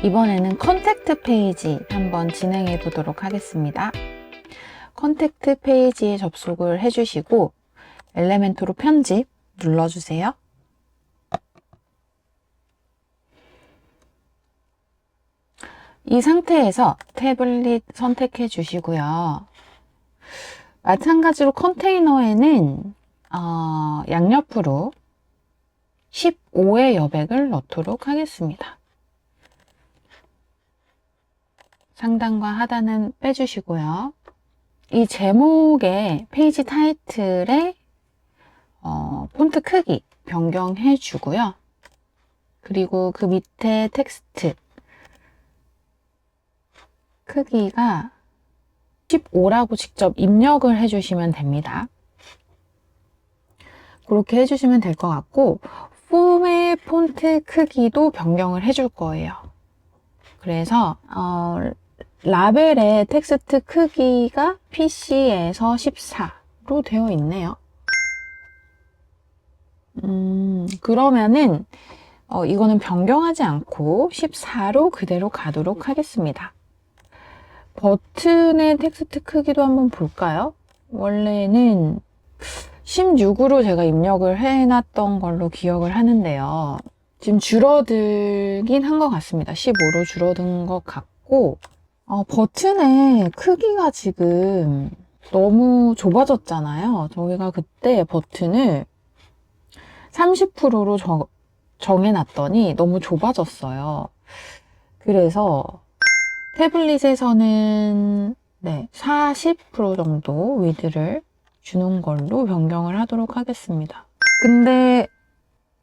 이번에는 컨택트 페이지 한번 진행해 보도록 하겠습니다. 컨택트 페이지에 접속을 해주시고 엘레멘토로 편집 눌러주세요. 이 상태에서 태블릿 선택해 주시고요. 마찬가지로 컨테이너에는 양옆으로 15의 여백을 넣도록 하겠습니다. 상단과 하단은 빼주시고요. 이 제목의 페이지 타이틀에 폰트 크기 변경해 주고요. 그리고 그 밑에 텍스트 크기가 15라고 직접 입력을 해주시면 됩니다. 그렇게 해주시면 될 것 같고 폼의 폰트 크기도 변경을 해줄 거예요. 그래서 라벨의 텍스트 크기가 PC에서 14로 되어 있네요. 그러면은 이거는 변경하지 않고 14로 그대로 가도록 하겠습니다. 버튼의 텍스트 크기도 한번 볼까요? 원래는 16으로 제가 입력을 해놨던 걸로 기억을 하는데요. 지금 줄어들긴 한 것 같습니다. 15로 줄어든 것 같고 버튼의 크기가 지금 너무 좁아졌잖아요. 저희가 그때 버튼을 30%로 정해놨더니 너무 좁아졌어요. 그래서 태블릿에서는 40% 정도 위드를 주는 걸로 변경을 하도록 하겠습니다. 근데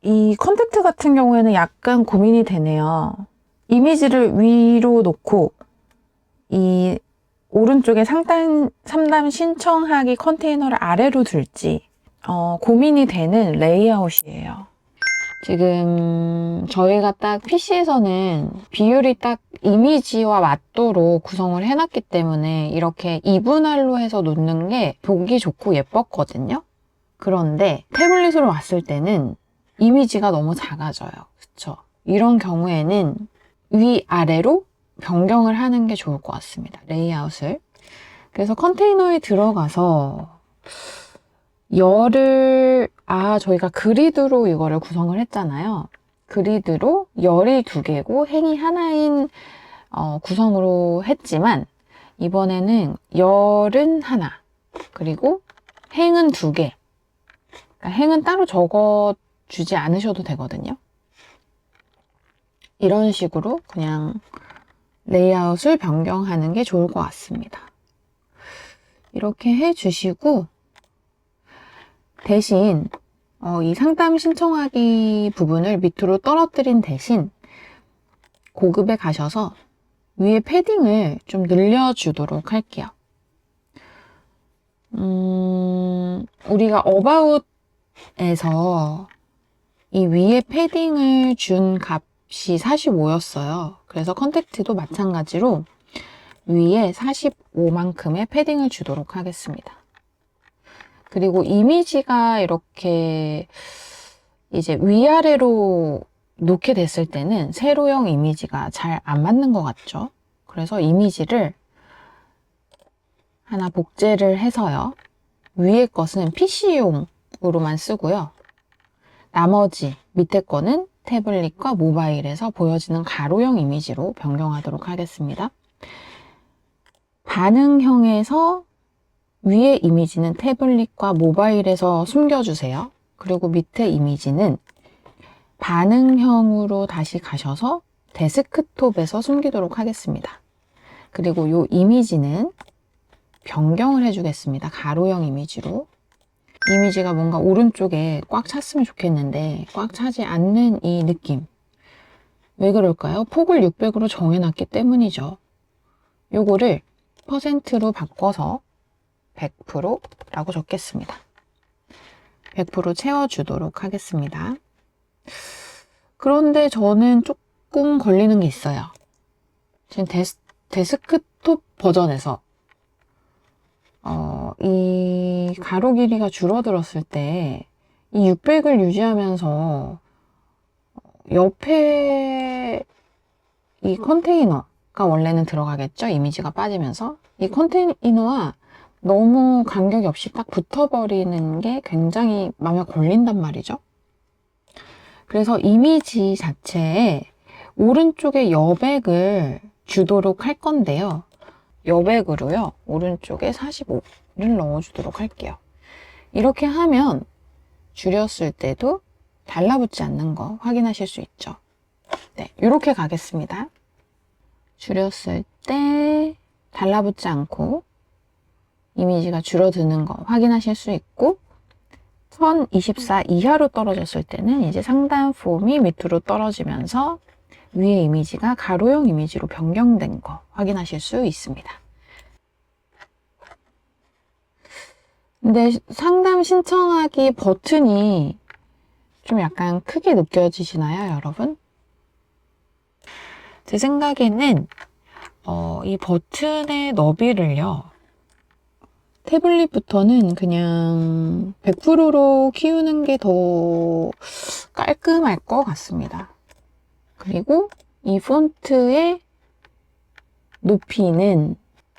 이 컨택트 같은 경우에는 약간 고민이 되네요. 이미지를 위로 놓고 이 오른쪽에 3단 신청하기 컨테이너를 아래로 둘지 고민이 되는 레이아웃이에요. 지금 저희가 딱 PC에서는 비율이 딱 이미지와 맞도록 구성을 해놨기 때문에 이렇게 이분할로 해서 놓는 게 보기 좋고 예뻤거든요. 그런데 태블릿으로 왔을 때는 이미지가 너무 작아져요. 그쵸? 이런 경우에는 위아래로 변경을 하는 게 좋을 것 같습니다. 레이아웃을. 그래서 컨테이너에 들어가서 저희가 그리드로 이거를 구성을 했잖아요. 그리드로 열이 2개고 행이 하나인 구성으로 했지만 이번에는 열은 하나 그리고 행은 2개. 그러니까 행은 따로 적어주지 않으셔도 되거든요. 이런 식으로 그냥 레이아웃을 변경하는 게 좋을 것 같습니다. 이렇게 해주시고 대신 이 상담 신청하기 부분을 밑으로 떨어뜨린 대신 고급에 가셔서 위에 패딩을 좀 늘려주도록 할게요. 우리가 어바웃에서 이 위에 패딩을 준 값이 45였어요. 그래서 컨택트도 마찬가지로 위에 45만큼의 패딩을 주도록 하겠습니다. 그리고 이미지가 이렇게 이제 위아래로 놓게 됐을 때는 세로형 이미지가 잘 안 맞는 것 같죠? 그래서 이미지를 하나 복제를 해서요. 위에 것은 PC용으로만 쓰고요. 나머지 밑에 거는 태블릿과 모바일에서 보여지는 가로형 이미지로 변경하도록 하겠습니다. 반응형에서 위에 이미지는 태블릿과 모바일에서 숨겨주세요. 그리고 밑에 이미지는 반응형으로 다시 가셔서 데스크톱에서 숨기도록 하겠습니다. 그리고 이 이미지는 변경을 해주겠습니다. 가로형 이미지로. 이미지가 뭔가 오른쪽에 꽉 찼으면 좋겠는데 꽉 차지 않는 이 느낌. 왜 그럴까요? 폭을 600으로 정해놨기 때문이죠. 요거를 퍼센트로 바꿔서 100%라고 적겠습니다. 100% 채워주도록 하겠습니다. 그런데 저는 조금 걸리는 게 있어요. 지금 데스크톱 버전에서 이 가로 길이가 줄어들었을 때 이 600을 유지하면서 옆에 이 이 컨테이너가 원래는 들어가겠죠? 이미지가 빠지면서. 이 컨테이너와 너무 간격이 없이 딱 붙어버리는 게 굉장히 마음에 걸린단 말이죠. 그래서 이미지 자체에 오른쪽에 여백을 주도록 할 건데요. 여백으로요. 오른쪽에 45를 넣어주도록 할게요. 이렇게 하면 줄였을 때도 달라붙지 않는 거 확인하실 수 있죠. 네, 이렇게 가겠습니다. 줄였을 때 달라붙지 않고 이미지가 줄어드는 거 확인하실 수 있고 1024 이하로 떨어졌을 때는 이제 상단 폼이 밑으로 떨어지면서 위에 이미지가 가로형 이미지로 변경된 거 확인하실 수 있습니다. 근데 상담 신청하기 버튼이 좀 약간 크게 느껴지시나요, 여러분? 제 생각에는 이 버튼의 너비를요, 태블릿부터는 그냥 100%로 키우는 게 더 깔끔할 것 같습니다. 그리고 이 폰트의 높이는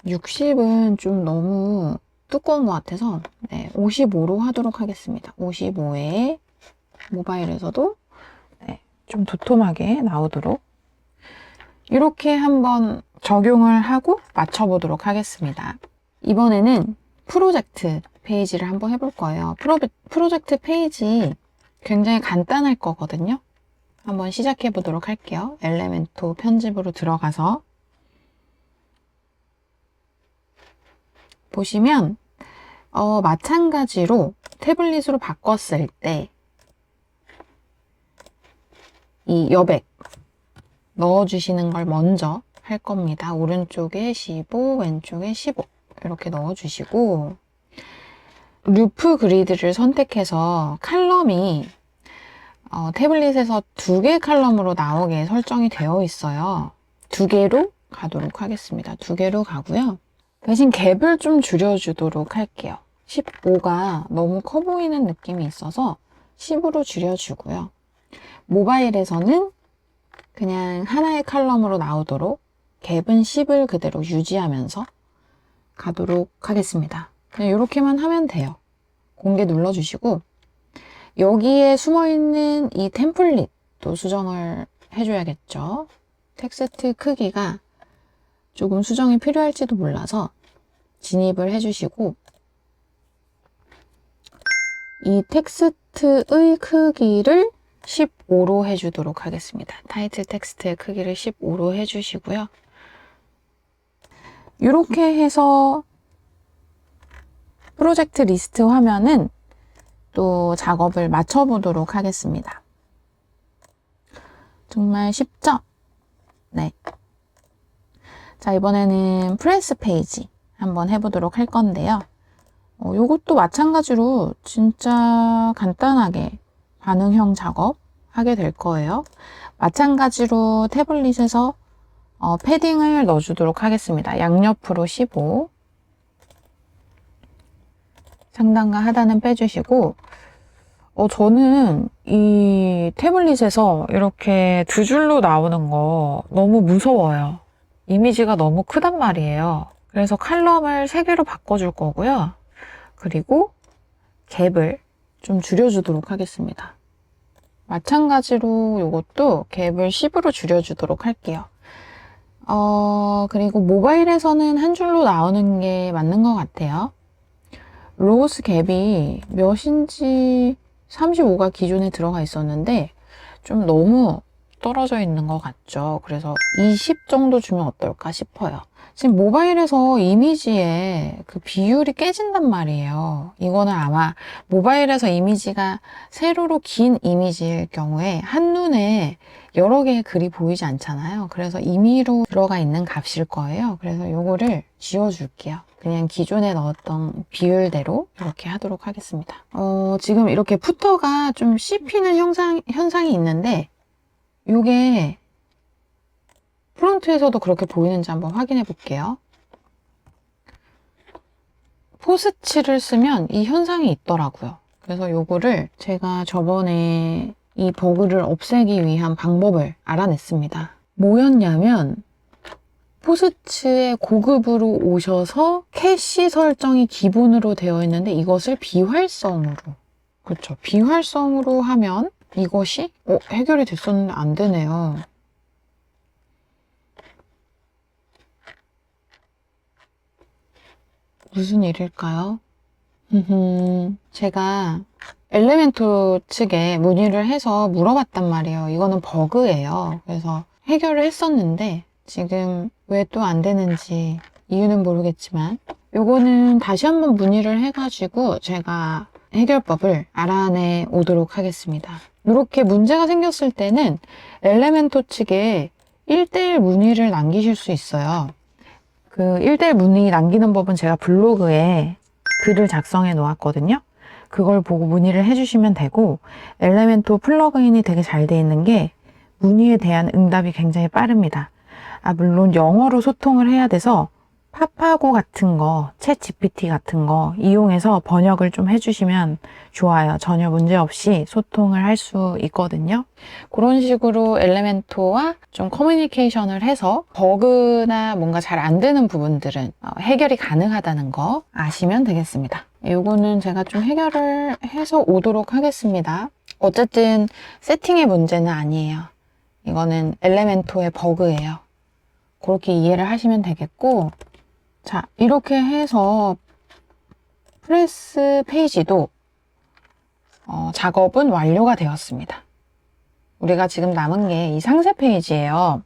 60은 좀 너무 두꺼운 것 같아서 55로 하도록 하겠습니다. 55에 모바일에서도 좀 도톰하게 나오도록 이렇게 한번 적용을 하고 맞춰보도록 하겠습니다. 이번에는 프로젝트 페이지를 한번 해볼 거예요. 프로젝트 페이지 굉장히 간단할 거거든요. 한번 시작해 보도록 할게요. 엘레멘토 편집으로 들어가서 보시면 마찬가지로 태블릿으로 바꿨을 때 이 여백 넣어주시는 걸 먼저 할 겁니다. 오른쪽에 15, 왼쪽에 15 이렇게 넣어주시고 루프 그리드를 선택해서 칼럼이 태블릿에서 2개 칼럼으로 나오게 설정이 되어 있어요. 2개로 가도록 하겠습니다. 2개로 가고요. 대신 갭을 좀 줄여주도록 할게요. 15가 너무 커 보이는 느낌이 있어서 10으로 줄여주고요. 모바일에서는 그냥 하나의 칼럼으로 나오도록 갭은 10을 그대로 유지하면서 가도록 하겠습니다. 그냥 이렇게만 하면 돼요. 공개 눌러주시고 여기에 숨어있는 이 템플릿도 수정을 해줘야겠죠. 텍스트 크기가 조금 수정이 필요할지도 몰라서 진입을 해주시고 이 텍스트의 크기를 15로 해주도록 하겠습니다. 타이틀 텍스트의 크기를 15로 해주시고요. 이렇게 해서 프로젝트 리스트 화면은 또 작업을 마쳐보도록 하겠습니다. 정말 쉽죠? 네. 자, 이번에는 프레스 페이지 한번 해보도록 할 건데요. 요것도 마찬가지로 진짜 간단하게 반응형 작업 하게 될 거예요. 마찬가지로 태블릿에서 패딩을 넣어주도록 하겠습니다. 양옆으로 15 상단과 하단은 빼주시고 저는 이 태블릿에서 이렇게 2줄로 나오는 거 너무 무서워요. 이미지가 너무 크단 말이에요. 그래서 칼럼을 3개로 바꿔줄 거고요. 그리고 갭을 좀 줄여주도록 하겠습니다. 마찬가지로 이것도 갭을 10으로 줄여주도록 할게요. 그리고 모바일에서는 한 줄로 나오는 게 맞는 것 같아요. 로우스 갭이 몇인지 35가 기존에 들어가 있었는데 좀 너무 떨어져 있는 것 같죠. 그래서 20 정도 주면 어떨까 싶어요. 지금 모바일에서 이미지의 그 비율이 깨진단 말이에요. 이거는 아마 모바일에서 이미지가 세로로 긴 이미지일 경우에 한눈에 여러 개의 글이 보이지 않잖아요. 그래서 임의로 들어가 있는 값일 거예요. 그래서 이거를 지워줄게요. 그냥 기존에 넣었던 비율대로 이렇게 하도록 하겠습니다. 지금 이렇게 푸터가 좀 씹히는 현상이 있는데 이게 프론트에서도 그렇게 보이는지 한번 확인해 볼게요. 포스치를 쓰면 이 현상이 있더라고요. 그래서 이거를 제가 저번에 이 버그를 없애기 위한 방법을 알아냈습니다. 뭐였냐면 포스츠의 고급으로 오셔서 캐시 설정이 기본으로 되어 있는데 이것을 비활성으로, 그렇죠, 비활성으로 하면 이것이 해결이 됐었는데 안 되네요. 무슨 일일까요? 제가 엘레멘토 측에 문의를 해서 물어봤단 말이에요. 이거는 버그예요. 그래서 해결을 했었는데 지금 왜 또 안 되는지 이유는 모르겠지만 요거는 다시 한번 문의를 해가지고 제가 해결법을 알아내 오도록 하겠습니다. 이렇게 문제가 생겼을 때는 엘레멘토 측에 1대1 문의를 남기실 수 있어요. 그 1대1 문의 남기는 법은 제가 블로그에 글을 작성해 놓았거든요. 그걸 보고 문의를 해주시면 되고, 엘레멘토 플러그인이 되게 잘 돼 있는 게 문의에 대한 응답이 굉장히 빠릅니다. 물론 영어로 소통을 해야 돼서 파파고 같은 거, 챗 GPT 같은 거 이용해서 번역을 좀 해주시면 좋아요. 전혀 문제 없이 소통을 할 수 있거든요. 그런 식으로 엘레멘토와 좀 커뮤니케이션을 해서 버그나 뭔가 잘 안 되는 부분들은 해결이 가능하다는 거 아시면 되겠습니다. 요거는 제가 좀 해결을 해서 오도록 하겠습니다. 어쨌든 세팅의 문제는 아니에요. 이거는 엘레멘토의 버그예요. 그렇게 이해를 하시면 되겠고, 자, 이렇게 해서 프레스 페이지도 작업은 완료가 되었습니다. 우리가 지금 남은 게 이 상세 페이지예요.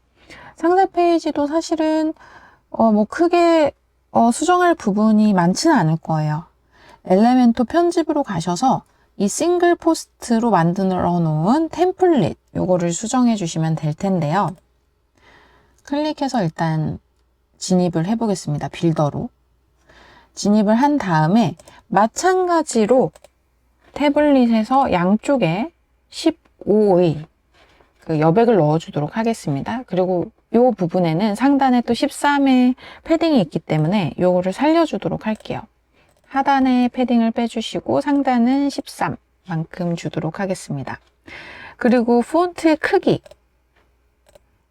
상세 페이지도 사실은 뭐 크게 수정할 부분이 많지는 않을 거예요. 엘레멘토 편집으로 가셔서 이 싱글 포스트로 만들어 놓은 템플릿, 요거를 수정해 주시면 될 텐데요. 클릭해서 일단 진입을 해보겠습니다. 빌더로. 진입을 한 다음에 마찬가지로 태블릿에서 양쪽에 15의 그 여백을 넣어주도록 하겠습니다. 그리고 이 부분에는 상단에 또 13의 패딩이 있기 때문에 요거를 살려주도록 할게요. 하단에 패딩을 빼주시고 상단은 13만큼 주도록 하겠습니다. 그리고 폰트의 크기.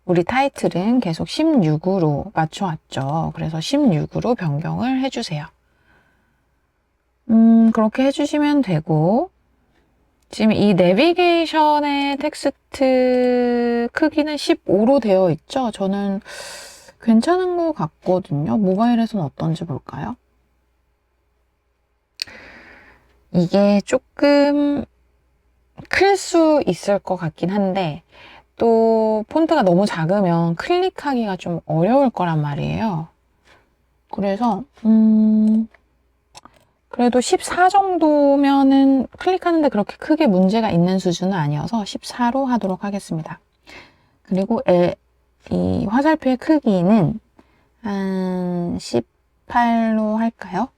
우리 타이틀은 계속 16으로 맞춰왔죠. 그래서 16으로 변경을 해주세요. 그렇게 해주시면 되고, 지금 이 내비게이션의 텍스트 크기는 15로 되어 있죠. 저는 괜찮은 것 같거든요. 모바일에서는 어떤지 볼까요? 이게 조금 클 수 있을 것 같긴 한데, 또 폰트가 너무 작으면 클릭하기가 좀 어려울 거란 말이에요. 그래서 그래도 14 정도면은 클릭하는데 그렇게 크게 문제가 있는 수준은 아니어서 14로 하도록 하겠습니다. 그리고 이 화살표의 크기는 한 18로 할까요?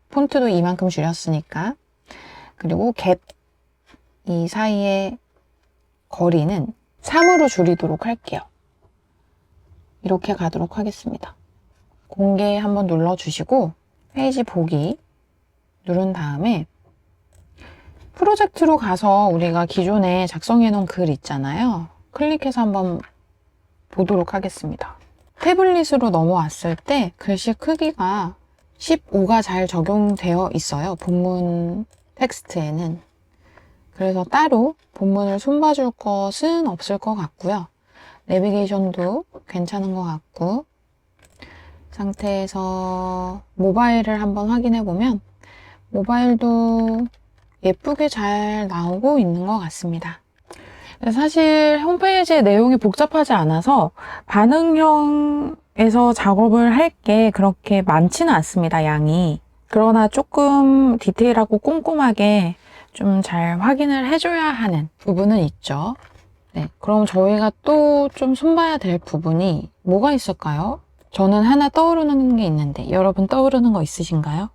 폰트도 이만큼 줄였으니까. 그리고 갭 이 사이의 거리는 3으로 줄이도록 할게요. 이렇게 가도록 하겠습니다. 공개 한번 눌러주시고 페이지 보기 누른 다음에 프로젝트로 가서 우리가 기존에 작성해 놓은 글 있잖아요. 클릭해서 한번 보도록 하겠습니다. 태블릿으로 넘어왔을 때 글씨 크기가 15가 잘 적용되어 있어요. 본문 텍스트에는. 그래서 따로 본문을 손봐줄 것은 없을 것 같고요. 내비게이션도 괜찮은 것 같고, 상태에서 모바일을 한번 확인해 보면 모바일도 예쁘게 잘 나오고 있는 것 같습니다. 사실 홈페이지의 내용이 복잡하지 않아서 반응형에서 작업을 할 게 그렇게 많지는 않습니다, 양이. 그러나 조금 디테일하고 꼼꼼하게 좀 잘 확인을 해줘야 하는 부분은 있죠. 네, 그럼 저희가 또 좀 손봐야 될 부분이 뭐가 있을까요? 저는 하나 떠오르는 게 있는데 여러분 떠오르는 거 있으신가요?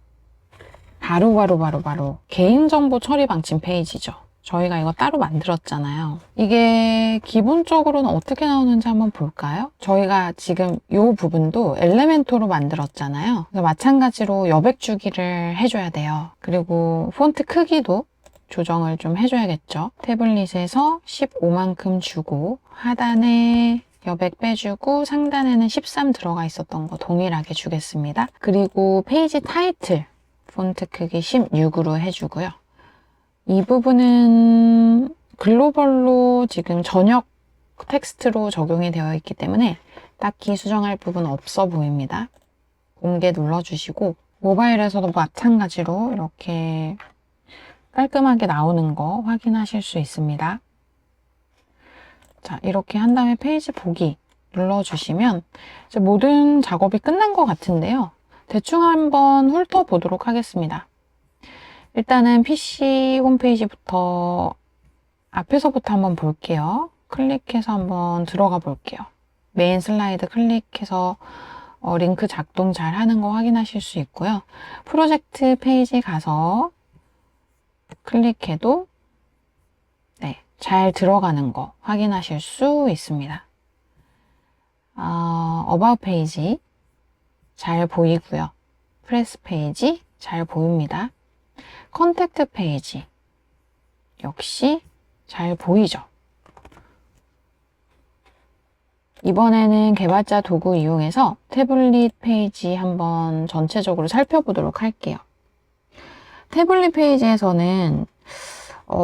바로 개인정보 처리 방침 페이지죠. 저희가 이거 따로 만들었잖아요. 이게 기본적으로는 어떻게 나오는지 한번 볼까요? 저희가 지금 이 부분도 엘레멘토로 만들었잖아요. 그래서 마찬가지로 여백 주기를 해줘야 돼요. 그리고 폰트 크기도 조정을 좀 해줘야겠죠. 태블릿에서 15만큼 주고 하단에 여백 빼주고 상단에는 13 들어가 있었던 거 동일하게 주겠습니다. 그리고 페이지 타이틀 폰트 크기 16으로 해주고요. 이 부분은 글로벌로 지금 전역 텍스트로 적용이 되어 있기 때문에 딱히 수정할 부분 없어 보입니다. 공개 눌러주시고 모바일에서도 마찬가지로 이렇게 깔끔하게 나오는 거 확인하실 수 있습니다. 자, 이렇게 한 다음에 페이지 보기 눌러주시면 이제 모든 작업이 끝난 것 같은데요. 대충 한번 훑어보도록 하겠습니다. 일단은 PC 홈페이지부터 앞에서부터 한번 볼게요. 클릭해서 한번 들어가 볼게요. 메인 슬라이드 클릭해서 링크 작동 잘 하는 거 확인하실 수 있고요. 프로젝트 페이지 가서 클릭해도 네, 잘 들어가는 거 확인하실 수 있습니다. 어바웃 페이지 잘 보이고요. 프레스 페이지 잘 보입니다. 컨택트 페이지 역시 잘 보이죠. 이번에는 개발자 도구 이용해서 태블릿 페이지 한번 전체적으로 살펴보도록 할게요. 태블릿 페이지에서는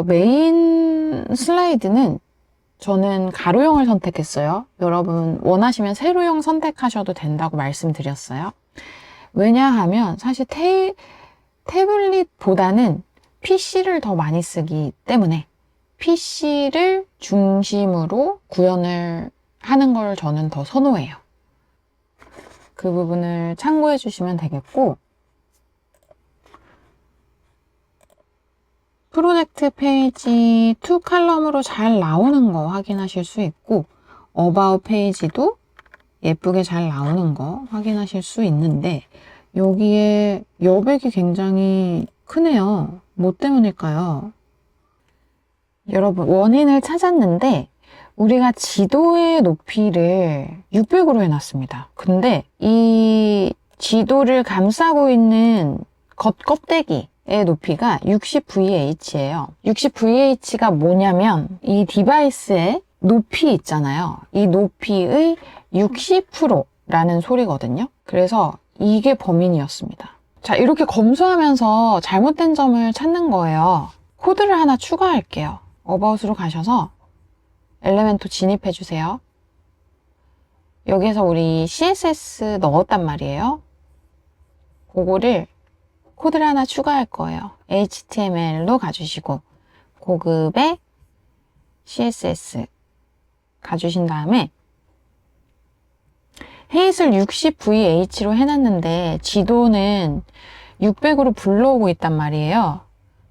메인 슬라이드는 저는 가로형을 선택했어요. 여러분 원하시면 세로형 선택하셔도 된다고 말씀드렸어요. 왜냐하면 사실 태블릿보다는 PC를 더 많이 쓰기 때문에 PC를 중심으로 구현을 하는 걸 저는 더 선호해요. 그 부분을 참고해 주시면 되겠고, 프로젝트 페이지 2 칼럼으로 잘 나오는 거 확인하실 수 있고, 어바웃 페이지도 예쁘게 잘 나오는 거 확인하실 수 있는데, 여기에 여백이 굉장히 크네요. 뭐 때문일까요? 여러분, 원인을 찾았는데 우리가 지도의 높이를 600으로 해놨습니다. 근데 이 지도를 감싸고 있는 겉껍데기의 높이가 60VH예요. 60VH가 뭐냐면 이 디바이스의 높이 있잖아요. 이 높이의 60%라는 소리거든요. 그래서 이게 범인이었습니다. 자, 이렇게 검수하면서 잘못된 점을 찾는 거예요. 코드를 하나 추가할게요. 어바웃으로 가셔서 엘레멘토 진입해 주세요. 여기에서 우리 CSS 넣었단 말이에요. 그거를 코드를 하나 추가할 거예요. HTML로 가주시고 고급의 CSS 가주신 다음에 헤이슬 60VH로 해놨는데 지도는 600으로 불러오고 있단 말이에요.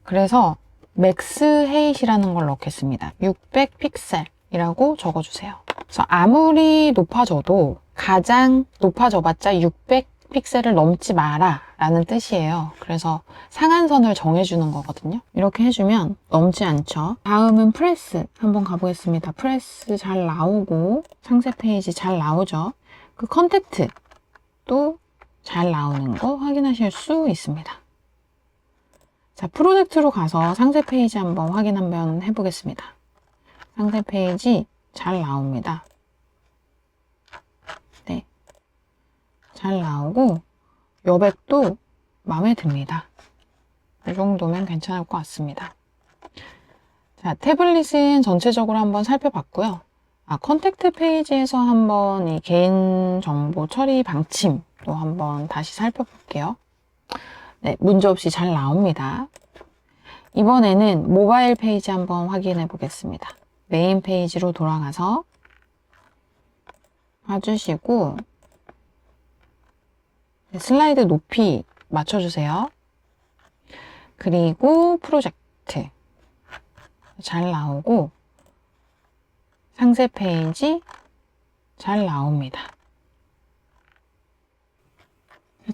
그래서 맥스 헤이트이라는 걸 넣겠습니다. 600 픽셀이라고 적어주세요. 그래서 아무리 높아져도 가장 높아져봤자 600 픽셀을 넘지 마라 라는 뜻이에요. 그래서 상한선을 정해주는 거거든요. 이렇게 해주면 넘지 않죠. 다음은 프레스 한번 가보겠습니다. 프레스 잘 나오고 상세 페이지 잘 나오죠. 그 컨택트도 잘 나오는 거 확인하실 수 있습니다. 자, 프로젝트로 가서 상세 페이지 한번 확인 한번 해보겠습니다. 상세 페이지 잘 나옵니다. 네, 잘 나오고 여백도 마음에 듭니다. 이 정도면 괜찮을 것 같습니다. 자, 태블릿은 전체적으로 한번 살펴봤고요. 컨택트 페이지에서 한번 이 개인정보 처리 방침도 한번 다시 살펴볼게요. 네, 문제없이 잘 나옵니다. 이번에는 모바일 페이지 한번 확인해 보겠습니다. 메인 페이지로 돌아가서 봐주시고 슬라이드 높이 맞춰주세요. 그리고 프로젝트 잘 나오고 상세 페이지 잘 나옵니다.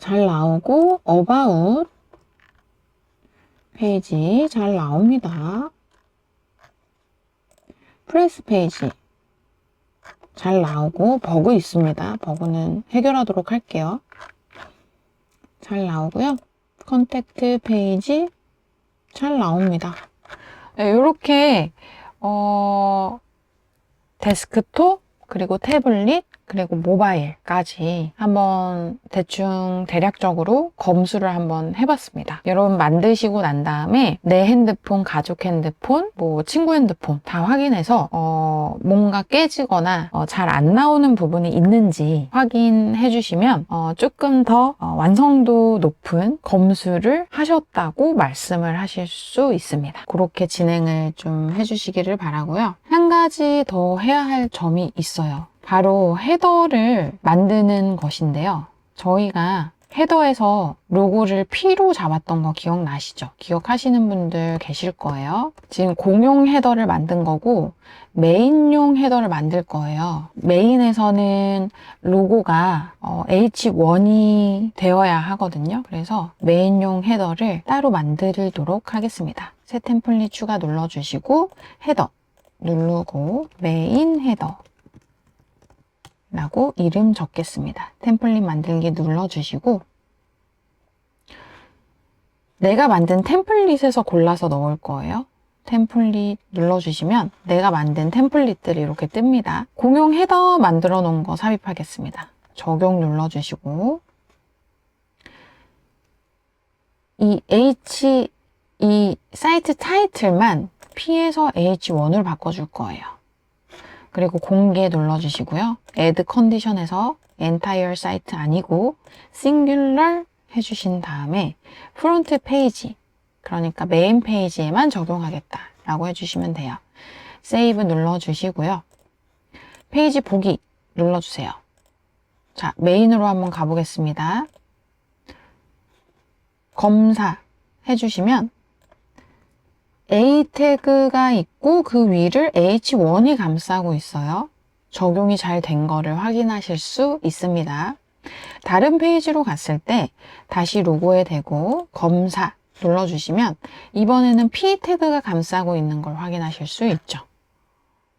잘 나오고 어바웃 페이지 잘 나옵니다. 프레스 페이지 잘 나오고 버그 있습니다. 버그는 해결하도록 할게요. 잘 나오고요. 컨택트 페이지 잘 나옵니다. 네, 이렇게 데스크톱, 그리고 태블릿, 그리고 모바일까지 한번 대충 대략적으로 검수를 한번 해봤습니다. 여러분 만드시고 난 다음에 내 핸드폰, 가족 핸드폰, 뭐 친구 핸드폰 다 확인해서 뭔가 깨지거나 잘 안 나오는 부분이 있는지 확인해 주시면 조금 더 완성도 높은 검수를 하셨다고 말씀을 하실 수 있습니다. 그렇게 진행을 좀 해주시기를 바라고요. 한 가지 더 해야 할 점이 있어요. 바로 헤더를 만드는 것인데요. 저희가 헤더에서 로고를 P로 잡았던 거 기억나시죠? 기억하시는 분들 계실 거예요. 지금 공용 헤더를 만든 거고 메인용 헤더를 만들 거예요. 메인에서는 로고가 H1이 되어야 하거든요. 그래서 메인용 헤더를 따로 만들도록 하겠습니다. 새 템플릿 추가 눌러주시고 헤더 누르고 메인 헤더 라고 이름 적겠습니다. 템플릿 만들기 눌러주시고 내가 만든 템플릿에서 골라서 넣을 거예요. 템플릿 눌러주시면 내가 만든 템플릿들이 이렇게 뜹니다. 공용 헤더 만들어 놓은 거 삽입하겠습니다. 적용 눌러주시고 이 사이트 타이틀만 P에서 H1으로 바꿔줄 거예요. 그리고 공개 눌러주시고요. add condition에서 entire site 아니고 singular 해주신 다음에 프론트 페이지, 그러니까 메인 페이지에만 적용하겠다 라고 해주시면 돼요. save 눌러주시고요. 페이지 보기 눌러주세요. 자, 메인으로 한번 가보겠습니다. 검사 해주시면 A 태그가 있고 그 위를 H1이 감싸고 있어요. 적용이 잘 된 거를 확인하실 수 있습니다. 다른 페이지로 갔을 때 다시 로고에 대고 검사 눌러주시면 이번에는 P 태그가 감싸고 있는 걸 확인하실 수 있죠.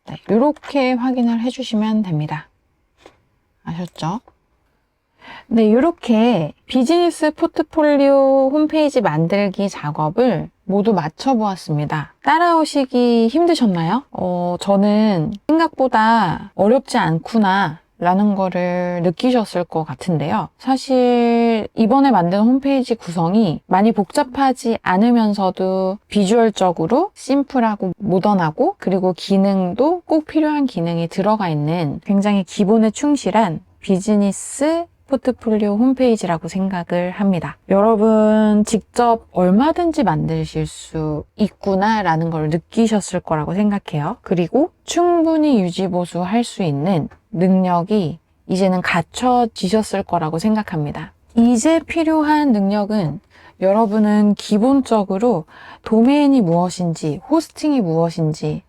네, 이렇게 확인을 해주시면 됩니다. 아셨죠? 네, 이렇게 비즈니스 포트폴리오 홈페이지 만들기 작업을 모두 마쳐보았습니다. 따라오시기 힘드셨나요? 저는 생각보다 어렵지 않구나 라는 거를 느끼셨을 것 같은데요. 사실 이번에 만든 홈페이지 구성이 많이 복잡하지 않으면서도 비주얼적으로 심플하고 모던하고 그리고 기능도 꼭 필요한 기능이 들어가 있는 굉장히 기본에 충실한 비즈니스 포트폴리오 홈페이지라고 생각을 합니다. 여러분 직접 얼마든지 만드실 수 있구나 라는 걸 느끼셨을 거라고 생각해요. 그리고 충분히 유지보수할 수 있는 능력이 이제는 갖춰지셨을 거라고 생각합니다. 이제 필요한 능력은 여러분은 기본적으로 도메인이 무엇인지, 호스팅이 무엇인지,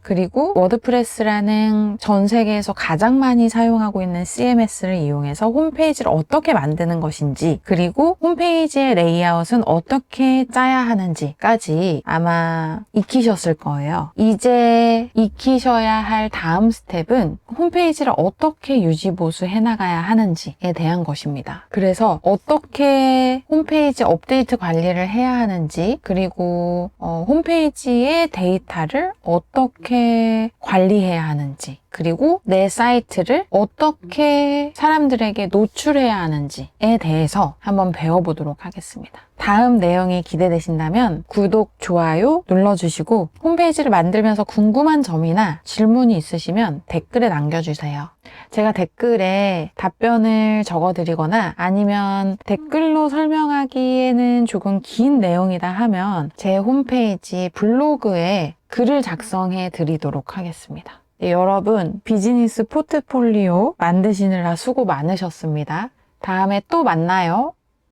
그리고 워드프레스라는 전 세계에서 가장 많이 사용하고 있는 CMS를 이용해서 홈페이지를 어떻게 만드는 것인지, 그리고 홈페이지의 레이아웃은 어떻게 짜야 하는지까지 아마 익히셨을 거예요. 이제 익히셔야 할 다음 스텝은 홈페이지를 어떻게 유지보수 해나가야 하는지에 대한 것입니다. 그래서 어떻게 홈페이지 업데이트 관리를 해야 하는지, 그리고 홈페이지의 데이터를 어떻게 관리해야 하는지, 그리고 내 사이트를 어떻게 사람들에게 노출해야 하는지에 대해서 한번 배워보도록 하겠습니다. 다음 내용이 기대되신다면 구독, 좋아요 눌러주시고 홈페이지를 만들면서 궁금한 점이나 질문이 있으시면 댓글에 남겨주세요. 제가 댓글에 답변을 적어드리거나 아니면 댓글로 설명하기에는 조금 긴 내용이다 하면 제 홈페이지 블로그에 글을 작성해 드리도록 하겠습니다. 네, 여러분 비즈니스 포트폴리오 만드시느라 수고 많으셨습니다. 다음에 또 만나요.